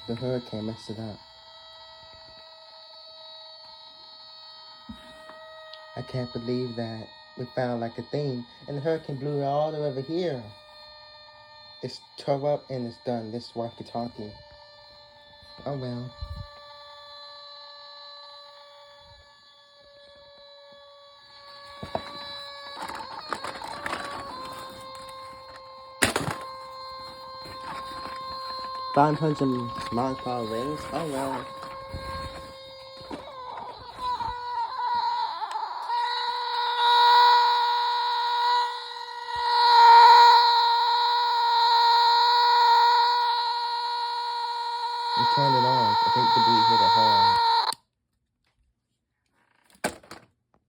The hurricane messed it up. I can't believe that we found like a thing, and the hurricane blew it all the way over here. It's tore up and it's done. This walkie-talkie. Oh well. $500 rings? Oh well. We turned it on. I think the bleed hit it hard.